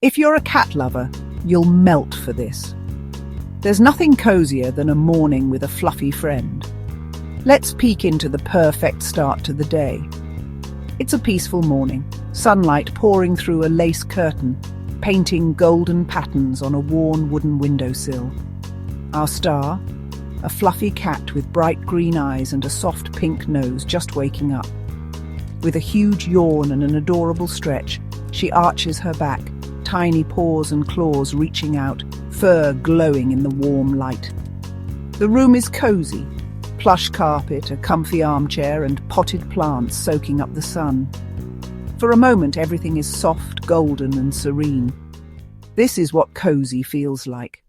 If you're a cat lover, you'll melt for this. There's nothing cozier than a morning with a fluffy friend. Let's peek into the perfect start to the day. It's a peaceful morning, sunlight pouring through a lace curtain, painting golden patterns on a worn wooden windowsill. Our star, a fluffy cat with bright green eyes and a soft pink nose, just waking up. With a huge yawn and an adorable stretch, she arches her back, tiny paws and claws reaching out, fur glowing in the warm light. The room is cozy, plush carpet, a comfy armchair and potted plants soaking up the sun. For a moment, everything is soft, golden and serene. This is what cozy feels like.